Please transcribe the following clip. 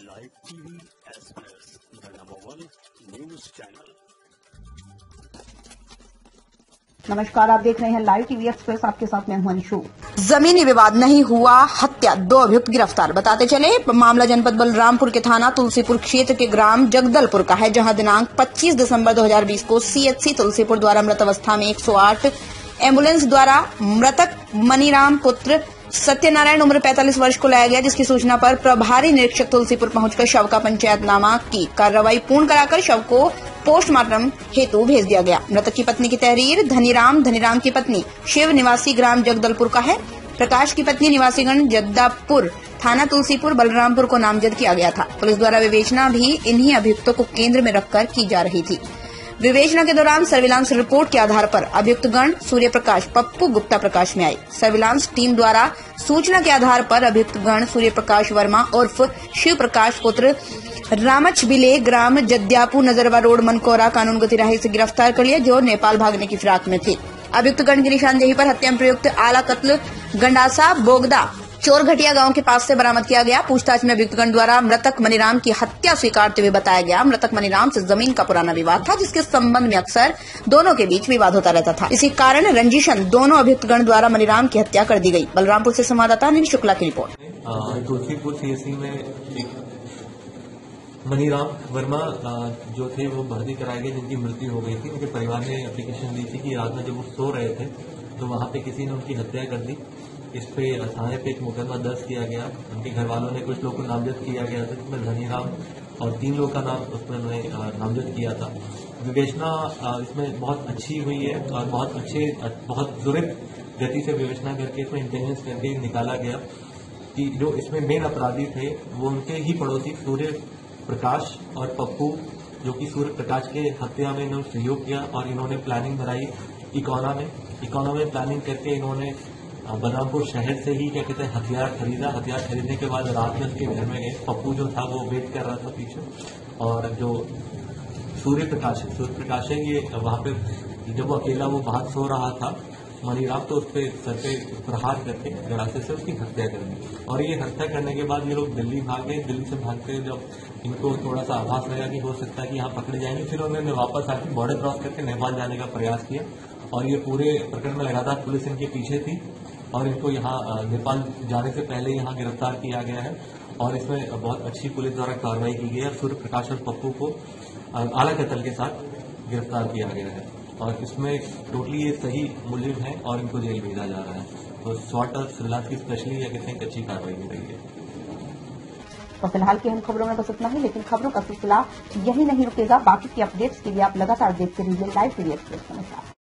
Live TV express, the number 1 news channel. नमस्कार, आप देख रहे हैं लाइव टीवी एक्सप्रेस। आपके साथ मैं हूं अंशु। जमीनी विवाद नहीं हुआ हत्या, 2 अभियुक्त गिरफ्तार। बताते चले मामला जनपद बलरामपुर के थाना तुलसीपुर क्षेत्र के ग्राम जगदलपुर का है, जहां दिनांक 25 दिसंबर 2020 को सीएचसी तुलसीपुर द्वारा मृत अवस्था में 108 एम्बुलेंस द्वारा मृतक मनीराम पुत्र सत्यनारायण उम्र 45 वर्ष को लाया गया, जिसकी सूचना पर प्रभारी निरीक्षक तुलसीपुर पहुंचकर शव का पंचायतनामा की कार्रवाई पूर्ण कराकर शव को पोस्टमार्टम हेतु भेज दिया गया। मृतक की पत्नी की तहरीर धनीराम की पत्नी शिव निवासी ग्राम जगदलपुर का है। प्रकाश की पत्नी निवासीगण जद्दापुर थाना तुलसीपुर बलरामपुर को नामजद किया गया था। पुलिस द्वारा विवेचना भी इन्हीं अभियुक्तों को केंद्र में रखकर की जा रही थी। विवेचना के दौरान सर्विलांस रिपोर्ट के आधार पर अभियुक्तगण सूर्य प्रकाश पप्पू गुप्ता प्रकाश में आए। सर्विलांस टीम द्वारा सूचना के आधार पर अभियुक्तगण सूर्य प्रकाश वर्मा उर्फ शिव प्रकाश पुत्र रामच बिले ग्राम जद्यापू नजरवा रोड मनकोरा कानून तिराही से गिरफ्तार कर लिया, जो नेपाल भागने की फिराक में थे। अभियुक्तगण की निशानदेही पर हत्या में प्रयुक्त आला कत्ल गंडासा बोगदा चोरघटिया गांव के पास से बरामद किया गया। पूछताछ में अभियुक्तगण द्वारा मृतक मनीराम की हत्या स्वीकारते हुए बताया गया। मृतक मनीराम से जमीन का पुराना विवाद था, जिसके संबंध में अक्सर दोनों के बीच विवाद होता रहता था। इसी कारण रंजिशन दोनों अभियुक्तगण द्वारा मनीराम की हत्या कर दी गई। बलरामपुर से संवाददाता अनिल शुक्ला की रिपोर्ट। तुलसीपुर सीएससी में एक मनीराम वर्मा जो थे वो भर्ती कराए गए, जिनकी मृत्यु हो गई थी। उनके परिवार ने एप्लीकेशन दी थी कि रात में जब वो सो रहे थे तो वहां पे किसी ने उनकी हत्या कर दी। इस पे थाने पे एक मुकदमा दर्ज किया गया। उनके घर वालों ने कुछ लोगों को नामजद किया गया था, जिसमें धनीराम और 3 लोगों का नाम उसमें उन्होंने नामजद किया था। विवेचना इसमें बहुत अच्छी हुई है और बहुत त्वरित गति से विवेचना करके इसमें इंटेलिजेंस करके निकाला गया कि जो इसमें मेन अपराधी थे वो उनके ही पड़ोसी सूर्य प्रकाश और पप्पू, जो कि सूर्य प्रकाश के हत्या में इन्होंने सहयोग किया और इन्होंने प्लानिंग बनाई इकोना में प्लानिंग करके इन्होंने बलरामपुर शहर से ही क्या कहते हैं हथियार खरीदा। हथियार खरीदने के बाद रात में उसके घर में गए। पप्पू जो था वो वेट कर रहा था पीछे, और जो सूर्य प्रकाश है ये वहां पे जब वो अकेला वो बाहर सो रहा था मनीराम, तो उस पर सर पे प्रहार करके गरासे से उसकी हत्या कर दी। और ये हत्या करने के बाद ये लोग दिल्ली भाग गए। दिल्ली से भागते जब इनको थोड़ा सा आभास लगा कि हो सकता है कि यहाँ पकड़े जाएंगे, फिर उन्होंने वापस आके बॉर्डर क्रॉस करके नेपाल जाने का प्रयास किया। और ये पूरे प्रकरण में लगातार पुलिस इनके पीछे थी और इनको यहाँ नेपाल जाने से पहले यहाँ गिरफ्तार किया गया है। और इसमें बहुत अच्छी पुलिस द्वारा कार्रवाई की गई है। सूर्य प्रकाश और पप्पू को आला कत्ल के साथ गिरफ्तार किया गया है और इसमें टोटली ये सही मुलजिम है और इनको जेल भेजा जा रहा है। तो स्वाट और सर्विलांस की स्पेशली या कहते हैं अच्छी कार्रवाई की रही है। तो फिलहाल की हम खबरों में बस इतना ही, लेकिन खबरों का सिलसिला यही नहीं रुकेगा। बाकी की अपडेट्स के लिए आप लगातार देखते रहिए लाइव टीवी एक्सप्रेस के साथ।